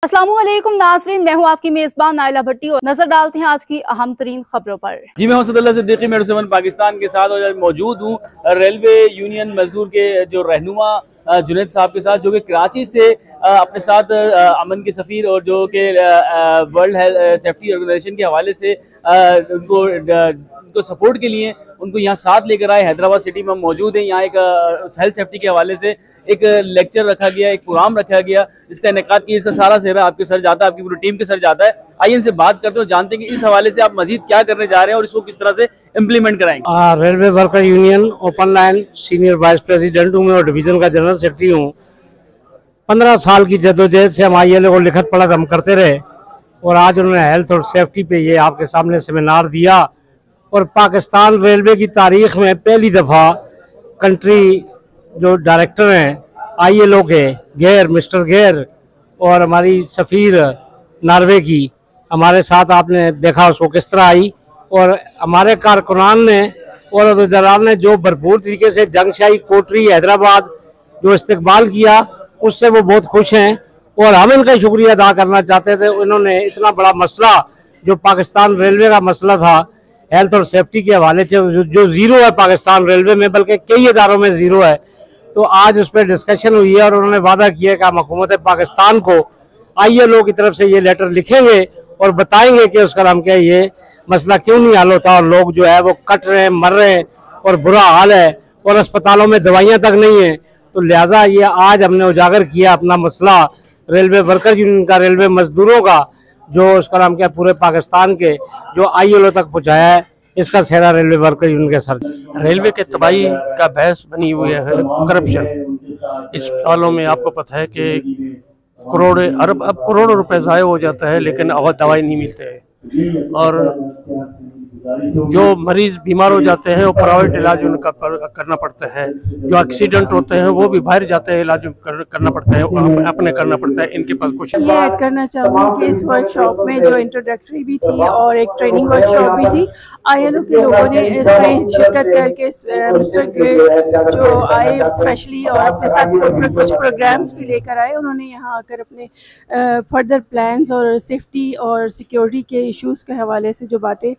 अस्सलामुअलैकुम नाज़रीन, मैं हूं आपकी मेजबान नाइला भट्टी और नजर डालते हैं आज की अहम तरीन खबरों पर। जी, मैं हूं सिद्दीकी, मैं पाकिस्तान के साथ और मौजूद हूं रेलवे यूनियन मजदूर के जो रहनुमा जुनैद साहब के साथ, जो कि कराची से अपने साथ अमन के सफ़ीर और जो कि वर्ल्ड हेल्थ सेफ्टी ऑर्गेनाइजेशन के हवाले से उनको सपोर्ट के लिए उनको यहाँ साथ लेकर आए। हैदराबाद सिटी में मौजूद है। यहाँ एक हेल्थ सेफ्टी के हवाले से एक लेक्चर रखा गया, एक प्रोग्राम रखा गया जिसका इनेकाद किया। इसका सारा सेहरा आपके सर जाता है, आपकी पूरी टीम के सर जाता है। आइए इनसे बात करते हैं, जानते हैं कि इस हवाले से आप मजीद क्या करने जा रहे हैं और इसको किस तरह से इम्प्लीमेंट कराएंगे। Railway worker union open line senior vice president हूँ मैं और डिवीजन का जनरल सेक्रेटरी हूँ। 15 साल की जद्दोजहद से हम ILO को लिखत पढ़त हम करते रहे और आज उन्होंने हेल्थ और सेफ्टी पे ये आपके सामने सेमिनार दिया। और पाकिस्तान रेलवे की तारीख में पहली दफ़ा कंट्री जो डायरेक्टर हैं ILO के गेर मिस्टर गेर और हमारी सफ़ीर नॉर्वे की हमारे साथ आपने देखा उसको किस तरह आई। और हमारे कारकुनान ने और अहदेदारान ने जो भरपूर तरीके से जंगशाही कोटरी हैदराबाद जो इस्तकबाल किया उससे वो बहुत खुश हैं और हम इनका शुक्रिया अदा करना चाहते थे। उन्होंने इतना बड़ा मसला जो पाकिस्तान रेलवे का मसला था हेल्थ और सेफ्टी के हवाले से जो ज़ीरो है पाकिस्तान रेलवे में, बल्कि कई इदारों में ज़ीरो है, तो आज उस पर डिस्कशन हुई है और उन्होंने वादा किया कि हम हुकूमत पाकिस्तान को ILO की तरफ से ये लेटर लिखेंगे और बताएंगे कि उसका नाम क्या है, ये मसला क्यों नहीं हल होता और लोग जो है वो कट रहे हैं, मर रहे हैं और बुरा हाल है और अस्पतालों में दवाइयाँ तक नहीं है। तो लिहाजा ये आज हमने उजागर किया अपना मसला रेलवे वर्कर यूनियन का, रेलवे मजदूरों का, जो उसका नाम क्या पूरे पाकिस्तान के जो ILO तक पहुँचाया है, इसका सेहरा रेलवे वर्कर यूनियन के सर। रेलवे के तबाही का बहस बनी हुई है करप्शन। इस सालों में आपको पता है कि करोड़ों रुपए ज़ाय हो जाता है लेकिन दवाई नहीं मिलते हैं और जो मरीज बीमार हो जाते हैं वो प्राइवेट इलाज उनका करना पड़ता है। जो एक्सीडेंट होते हैं वो भी बाहर जाते हैं, इलाज करना पड़ता है, अपने करना पड़ता है। इनके पास कुछ ये ऐड करना चाहूँगी कि इस वर्कशॉप में जो इंट्रोडक्टरी भी थी और एक ट्रेनिंग वर्कशॉप भी थी। ILO के लोगों ने इसमें शिरकत करके मिस्टर ग्रे जो आए स्पेशली और अपने साथ कुछ प्रोग्राम्स भी लेकर आए। उन्होंने यहाँ आकर अपने फर्दर प्लान्स और सेफ्टी और सिक्योरिटी के इश्यूज़ के हवाले से जो बातें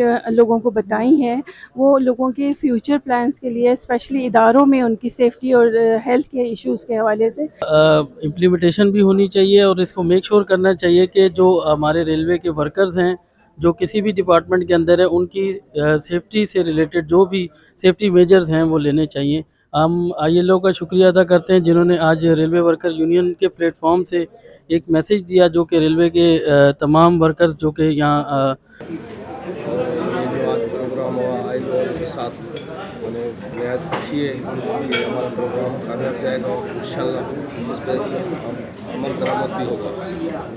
लोगों को बताई हैं, वो लोगों के फ्यूचर प्लान्स के लिए स्पेशली इदारों में उनकी सेफ्टी और हेल्थ के इश्यूज़ के हवाले से इम्प्लीमेंटेशन भी होनी चाहिए और इसको मेक श्योर करना चाहिए कि जो हमारे रेलवे के वर्कर्स हैं जो किसी भी डिपार्टमेंट के अंदर है उनकी सेफ्टी से रिलेटेड जो भी सेफ्टी मेजर्स हैं वो लेने चाहिए। हम ILO का शुक्रिया अदा करते हैं जिन्होंने आज रेलवे वर्कर यूनियन के प्लेटफॉर्म से एक मैसेज दिया जो कि रेलवे के तमाम वर्कर्स जो कि यहाँ प्रोग्राम हुआ ILO के साथ, उन्हें बेहद खुशी है कि हमारा प्रोग्राम कामयाब जाएगा और इंशाल्लाह इस पर अमल दरामद भी होगा।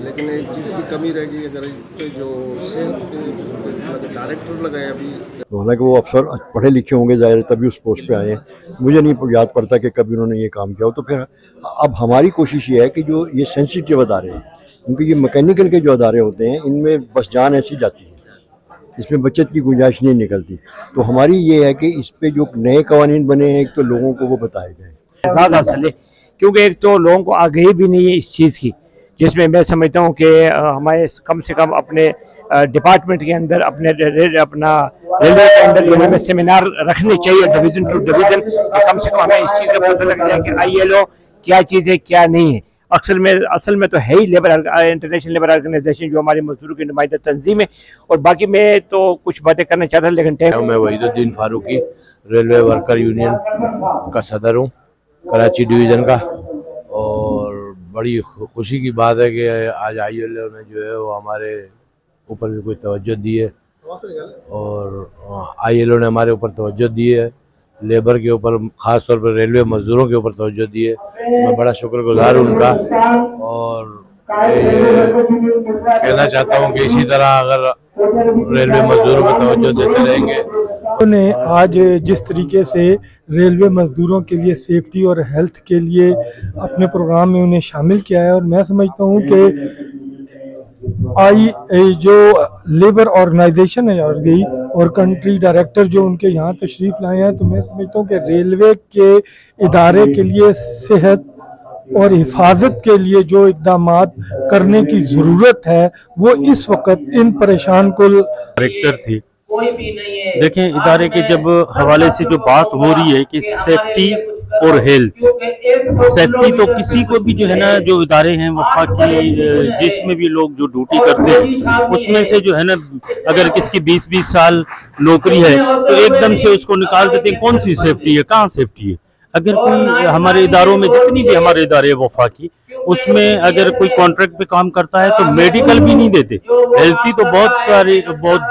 लेकिन एक चीज़ की कमी रहेगी, अगर जो सेहत के डायरेक्टर लगाए अभी, हालांकि वो अफसर पढ़े लिखे होंगे ज़ाहिर तभी उस पोस्ट पे आए हैं, मुझे नहीं याद पड़ता कि कभी उन्होंने ये काम किया हो। तो फिर अब हमारी कोशिश ये है कि जो ये सेंसिटिव अदारे हैं, क्योंकि ये मैकेनिकल के जो अदारे होते हैं इनमें बस जान ऐसी जाती है, इसमें बचत की गुंजाइश नहीं निकलती। तो हमारी ये है कि इस पे जो नए कवानीन बने हैं, एक तो लोगों को वो बताए जाए एहसास हासिल है, क्योंकि एक तो लोगों को आगाही भी नहीं है इस चीज़ की, जिसमें मैं समझता हूँ कि हमारे कम से कम अपने डिपार्टमेंट के अंदर अपना रेलवे के अंदर जो हमें सेमिनार रखने चाहिए डिवीज़न टू डिवीज़न, कम से कम हमें इस चीज़ का पता लग जाए कि ILO क्या चीज़ है क्या नहीं है। असल में तो है ही इंटरनेशनल लेबर ऑर्गेनाइजेशन जो हमारे मजदूरों की नुमाइंदा तंजीम है। और बाकी मैं तो कुछ बातें करना चाहता लेकिन मैं Wahiduddin Farooqui railway worker union का सदर हूँ कराची डिवीज़न का। और बड़ी खुशी की बात है कि आज ILO ने जो है वो हमारे ऊपर भी कोई तवज्जो दी है और ILO ने हमारे ऊपर तवज्जो दी है, लेबर के ऊपर, ख़ास तौर पर रेलवे मज़दूरों के ऊपर तवज्जो दी है। मैं बड़ा शुक्रगुज़ार हूँ उनका और कहना चाहता हूँ कि इसी तरह अगर रेलवे मज़दूरों पर तवज्जो देते रहेंगे। ने आज जिस तरीके से रेलवे मज़दूरों के लिए सेफ्टी और हेल्थ के लिए अपने प्रोग्राम में उन्हें शामिल किया है, और मैं समझता हूँ कि जो लेबर ऑर्गेनाइजेशन है गई और कंट्री डायरेक्टर जो उनके यहाँ तशरीफ़ लाए हैं, तो मैं समझता हूँ कि रेलवे के इदारे के लिए सेहत और हिफाजत के लिए जो इक़दामात करने की ज़रूरत है वो इस वक्त इन परेशान कुल डायरेक्टर थी। देखें, इदारे के जब हवाले से जो बात हो रही है कि सेफ्टी और हेल्थ, सेफ्टी तो किसी को भी जो है ना, जो इदारे हैं वफाकी जिसमें भी लोग जो ड्यूटी करते हैं उसमें से जो है ना, अगर किसकी 20-20 साल नौकरी है तो एकदम से उसको निकाल देते हैं। कौन सी सेफ्टी है, कहाँ सेफ्टी है? अगर कोई हमारे इदारों में, जितनी भी हमारे इदारे वफाकी, उसमें अगर कोई कॉन्ट्रैक्ट पे काम करता है तो मेडिकल भी नहीं देते, हेल्थी तो बहुत सारे बहुत